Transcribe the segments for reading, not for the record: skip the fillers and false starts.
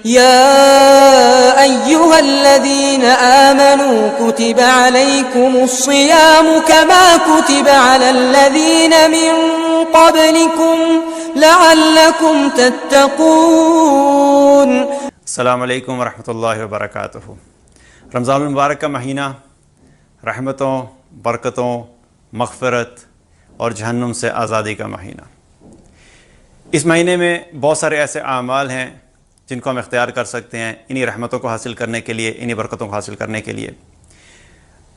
يا أيها الذين آمنوا كتب عليكم الصيام كما كتب على الذين من قبلكم لعلكم تتقون۔ السلام علیکم ورحمۃ اللہ وبرکاتہ۔ رمضان المبارک کا مہینہ رحمتوں، برکتوں، مغفرت اور جہنم سے آزادی کا مہینہ۔ اس مہینے میں بہت سارے ایسے اعمال ہیں جن کو ہم اختیار کر سکتے ہیں انہی رحمتوں کو حاصل کرنے کے لیے، انہی برکتوں کو حاصل کرنے کے لیے۔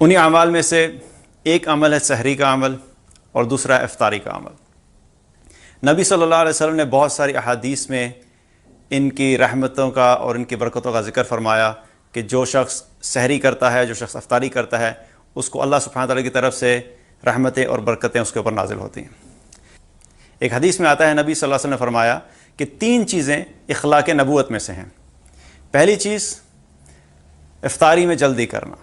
انہی اعمال میں سے ایک عمل ہے سحری کا عمل اور دوسرا افطاری کا عمل۔ نبی صلی اللہ علیہ وسلم نے بہت ساری احادیث میں ان کی رحمتوں کا اور ان کی برکتوں کا ذکر فرمایا کہ جو شخص سحری کرتا ہے، جو شخص افطاری کرتا ہے، اس کو اللہ سبحانہ تعالیٰ کی طرف سے رحمتیں اور برکتیں اس کے اوپر نازل ہوتی ہیں۔ ایک حدیث میں آتا ہے نبی صلی اللہ علیہ وسلم نے فرمایا کہ 3 چیزیں اخلاق نبوت میں سے ہیں۔ پہلی چیز افطاری میں جلدی کرنا،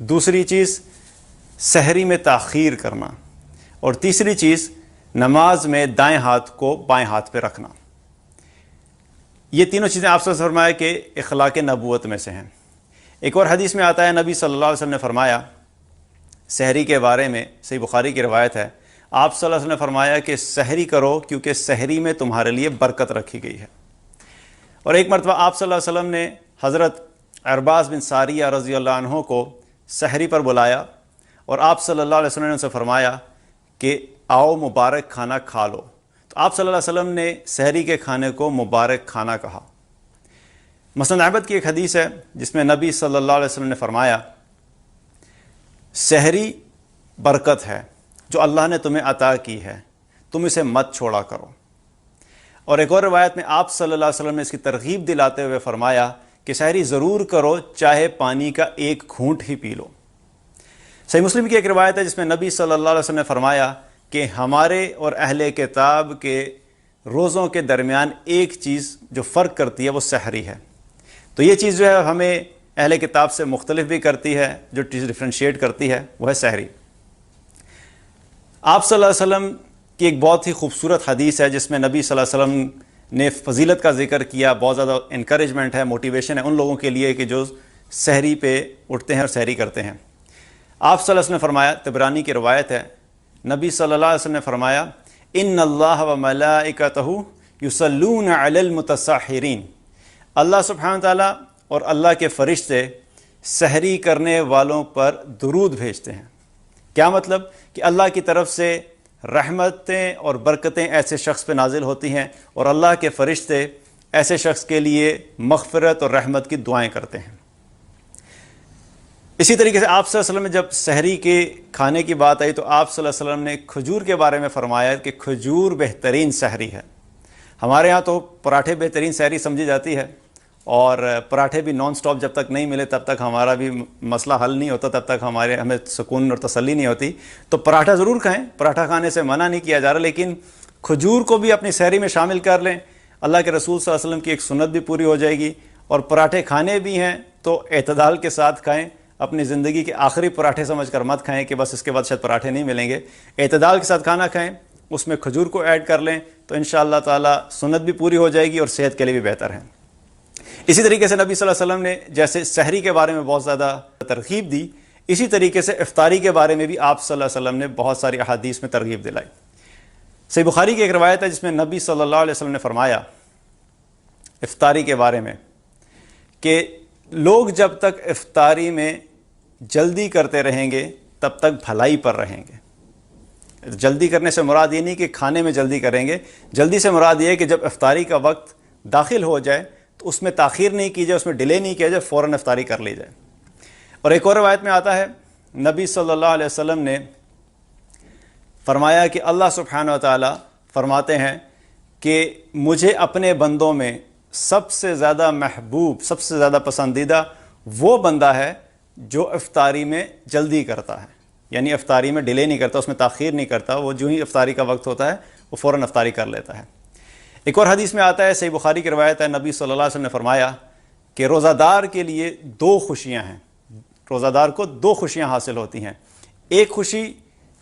دوسری چیز سحری میں تاخیر کرنا، اور تیسری چیز نماز میں دائیں ہاتھ کو بائیں ہاتھ پہ رکھنا۔ یہ تینوں چیزیں آپ سے فرمایا کہ اخلاق نبوت میں سے ہیں۔ ایک اور حدیث میں آتا ہے نبی صلی اللہ علیہ وسلم نے فرمایا سحری کے بارے میں، صحیح بخاری کی روایت ہے، آپ صلی اللہ علیہ وسلم نے فرمایا کہ سحری کرو کیونکہ سحری میں تمہارے لیے برکت رکھی گئی ہے۔ اور ایک مرتبہ آپ صلی اللہ علیہ وسلم نے حضرت عرباض بن ساریہ رضی اللہ عنہ کو سحری پر بلایا اور آپ صلی اللہ علیہ وسلم نے ان سے فرمایا کہ آؤ مبارک کھانا کھا لو۔ تو آپ صلی اللہ علیہ وسلم نے سحری کے کھانے کو مبارک کھانا کہا۔ مسند احمد کی ایک حدیث ہے جس میں نبی صلی اللہ علیہ وسلم نے فرمایا سحری برکت ہے جو اللہ نے تمہیں عطا کی ہے، تم اسے مت چھوڑا کرو۔ اور ایک اور روایت میں آپ صلی اللہ علیہ وسلم نے اس کی ترغیب دلاتے ہوئے فرمایا کہ سحری ضرور کرو چاہے پانی کا ایک گھونٹ ہی پی لو۔ صحیح مسلم کی ایک روایت ہے جس میں نبی صلی اللہ علیہ وسلم نے فرمایا کہ ہمارے اور اہل کتاب کے روزوں کے درمیان ایک چیز جو فرق کرتی ہے وہ سحری ہے۔ تو یہ چیز جو ہے ہمیں اہل کتاب سے مختلف بھی کرتی ہے، جو چیز ڈفرینشیٹ کرتی ہے وہ ہے سحری۔ آپ صلی اللہ علیہ وسلم کی ایک بہت ہی خوبصورت حدیث ہے جس میں نبی صلی اللہ علیہ وسلم نے فضیلت کا ذکر کیا، بہت زیادہ انکریجمنٹ ہے، موٹیویشن ہے ان لوگوں کے لیے کہ جو سحری پہ اٹھتے ہیں اور سحری کرتے ہیں۔ آپ صلی اللہ علیہ وسلم نے فرمایا، طبرانی کی روایت ہے، نبی صلی اللہ علیہ وسلم نے فرمایا ان اللہ و ملائکتہ یصلون علی المتسحرین، اللہ سبحانہ تعالیٰ اور اللہ کے فرشتے سحری کرنے والوں پر درود بھیجتے ہیں۔ کیا مطلب؟ کہ اللہ کی طرف سے رحمتیں اور برکتیں ایسے شخص پہ نازل ہوتی ہیں اور اللہ کے فرشتے ایسے شخص کے لیے مغفرت اور رحمت کی دعائیں کرتے ہیں۔ اسی طریقے سے آپ صلی اللہ علیہ وسلم نے جب سحری کے کھانے کی بات آئی تو آپ صلی اللہ علیہ وسلم نے کھجور کے بارے میں فرمایا کہ کھجور بہترین سحری ہے۔ ہمارے ہاں تو پراٹھے بہترین سحری سمجھی جاتی ہے، اور پراٹھے بھی نان سٹاپ جب تک نہیں ملے تب تک ہمارا بھی مسئلہ حل نہیں ہوتا، تب تک ہمیں سکون اور تسلی نہیں ہوتی۔ تو پراٹھا ضرور کھائیں، پراٹھا کھانے سے منع نہیں کیا جا رہا، لیکن کھجور کو بھی اپنی سحری میں شامل کر لیں، اللہ کے رسول صلی اللہ علیہ وسلم کی ایک سنت بھی پوری ہو جائے گی۔ اور پراٹھے کھانے بھی ہیں تو اعتدال کے ساتھ کھائیں، اپنی زندگی کے آخری پراٹھے سمجھ کر مت کھائیں کہ بس اس کے بعد شاید پراٹھے نہیں ملیں گے۔ اعتدال کے ساتھ کھانا کھائیں، اس میں کھجور کو ایڈ کر لیں تو انشاءاللہ تعالی سنت بھی پوری ہو جائے گی اور صحت کے لیے بھی بہتر ہے۔ اسی طریقے سے نبی صلی اللہ علیہ وسلم نے جیسے سحری کے بارے میں بہت زیادہ ترغیب دی، اسی طریقے سے افطاری کے بارے میں بھی آپ صلی اللہ علیہ وسلم نے بہت ساری احادیث میں ترغیب دلائی۔ صحیح بخاری کی ایک روایت ہے جس میں نبی صلی اللہ علیہ وسلم نے فرمایا افطاری کے بارے میں کہ لوگ جب تک افطاری میں جلدی کرتے رہیں گے تب تک بھلائی پر رہیں گے۔ جلدی کرنے سے مراد یہ نہیں کہ کھانے میں جلدی کریں گے، جلدی سے مراد یہ ہے کہ جب افطاری کا وقت داخل ہو جائے تو اس میں تاخیر نہیں کی جائے، اس میں ڈیلے نہیں کیا جائے، فوراً افطاری کر لی جائے۔ اور ایک اور روایت میں آتا ہے نبی صلی اللہ علیہ وسلم نے فرمایا کہ اللہ سبحانہ و تعالیٰ فرماتے ہیں کہ مجھے اپنے بندوں میں سب سے زیادہ محبوب، سب سے زیادہ پسندیدہ وہ بندہ ہے جو افطاری میں جلدی کرتا ہے، یعنی افطاری میں ڈیلے نہیں کرتا، اس میں تاخیر نہیں کرتا، وہ جو ہی افطاری کا وقت ہوتا ہے وہ فوراً افطاری کر لیتا ہے۔ ایک اور حدیث میں آتا ہے، صحیح بخاری کی روایت ہے، نبی صلی اللہ علیہ وسلم نے فرمایا کہ روزہ دار کے لیے 2 خوشیاں ہیں، روزہ دار کو 2 خوشیاں حاصل ہوتی ہیں۔ ایک خوشی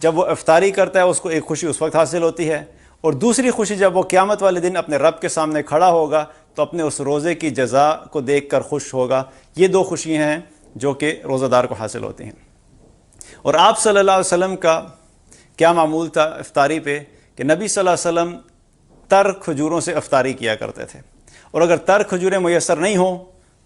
جب وہ افطاری کرتا ہے اس کو ایک خوشی اس وقت حاصل ہوتی ہے، اور دوسری خوشی جب وہ قیامت والے دن اپنے رب کے سامنے کھڑا ہوگا تو اپنے اس روزے کی جزا کو دیکھ کر خوش ہوگا۔ یہ دو خوشیاں ہیں جو کہ روزہ دار کو حاصل ہوتی ہیں۔ اور آپ صلی اللہ علیہ وسلم کا کیا معمول تھا افطاری پہ کہ نبی صلی اللہ علیہ وسلم تر کھجوروں سے افطاری کیا کرتے تھے، اور اگر تر کھجوریں میسر نہیں ہوں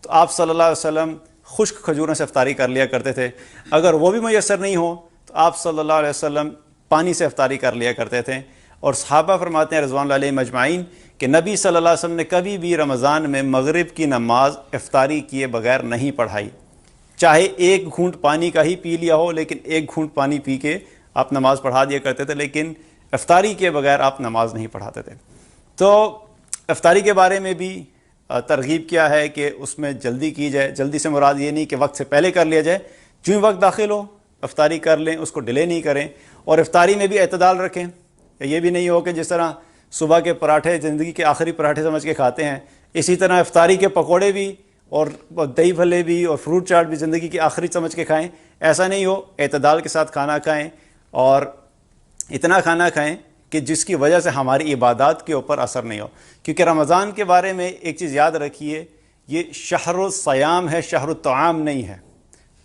تو آپ صلی اللہ علیہ وسلم خشک کھجوروں سے افطاری کر لیا کرتے تھے، اگر وہ بھی میسر نہیں ہوں تو آپ صلی اللہ علیہ وسلم پانی سے افطاری کر لیا کرتے تھے۔ اور صحابہ فرماتے ہیں رضوان اللہ علیہم اجمعین کہ نبی صلی اللہ علیہ وسلم نے کبھی بھی رمضان میں مغرب کی نماز افطاری کیے بغیر نہیں پڑھائی، چاہے ایک گھونٹ پانی کا ہی پی لیا ہو، لیکن ایک گھونٹ پانی پی کے آپ نماز پڑھا دیا کرتے تھے، لیکن افطاری کے بغیر آپ نماز نہیں پڑھاتے تھے۔ تو افطاری کے بارے میں بھی ترغیب کیا ہے کہ اس میں جلدی کی جائے۔ جلدی سے مراد یہ نہیں کہ وقت سے پہلے کر لیا جائے، جو ہی وقت داخل ہو افطاری کر لیں، اس کو ڈیلے نہیں کریں، اور افطاری میں بھی اعتدال رکھیں۔ یہ بھی نہیں ہو کہ جس طرح صبح کے پراٹھے زندگی کے آخری پراٹھے سمجھ کے کھاتے ہیں، اسی طرح افطاری کے پکوڑے بھی اور دہی بھلے بھی اور فروٹ چاٹ بھی زندگی کی آخری سمجھ کے کھائیں۔ ایسا نہیں ہو، اعتدال کے ساتھ کھانا کھائیں، اور اتنا کھانا کھائیں کہ جس کی وجہ سے ہماری عبادات کے اوپر اثر نہیں ہو۔ کیونکہ رمضان کے بارے میں ایک چیز یاد رکھیے، یہ شہر الصیام ہے، شہر الطعام نہیں ہے۔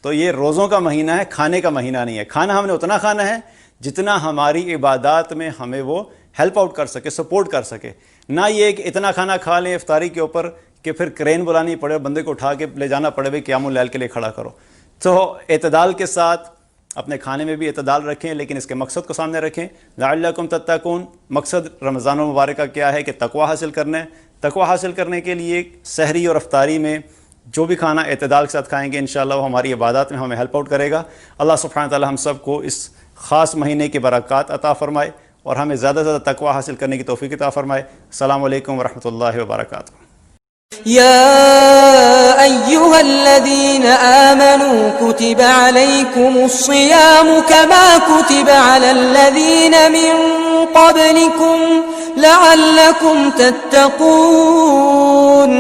تو یہ روزوں کا مہینہ ہے، کھانے کا مہینہ نہیں ہے۔ کھانا ہم نے اتنا کھانا ہے جتنا ہماری عبادات میں ہمیں وہ ہیلپ آؤٹ کر سکے، سپورٹ کر سکے، نہ یہ کہ اتنا کھانا کھا لیں افطاری کے اوپر کہ پھر کرین بلانی پڑے، بندے کو اٹھا کے لے جانا پڑے، بھائی قیام اللیل کے لیے کھڑا کرو۔ تو اعتدال کے ساتھ اپنے کھانے میں بھی اعتدال رکھیں، لیکن اس کے مقصد کو سامنے رکھیں۔ لعلکم تتقون، مقصد رمضان المبارک کا کیا ہے کہ تقوی حاصل کرنا ہے۔ تقوی حاصل کرنے کے لیے سحری اور افطاری میں جو بھی کھانا اعتدال کے ساتھ کھائیں گے انشاءاللہ وہ ہماری عبادات میں ہمیں ہیلپ آؤٹ کرے گا۔ اللہ سبحانہ تعالی ہم سب کو اس خاص مہینے کی برکات عطا فرمائے اور ہمیں زیادہ سے زیادہ تقوی حاصل کرنے کی توفیق عطا فرمائے۔ السلام علیکم ورحمۃ اللہ وبرکاتہ۔ يا أيها الذين آمنوا كتب عليكم الصيام كما كتب على الذين من قبلكم لعلكم تتقون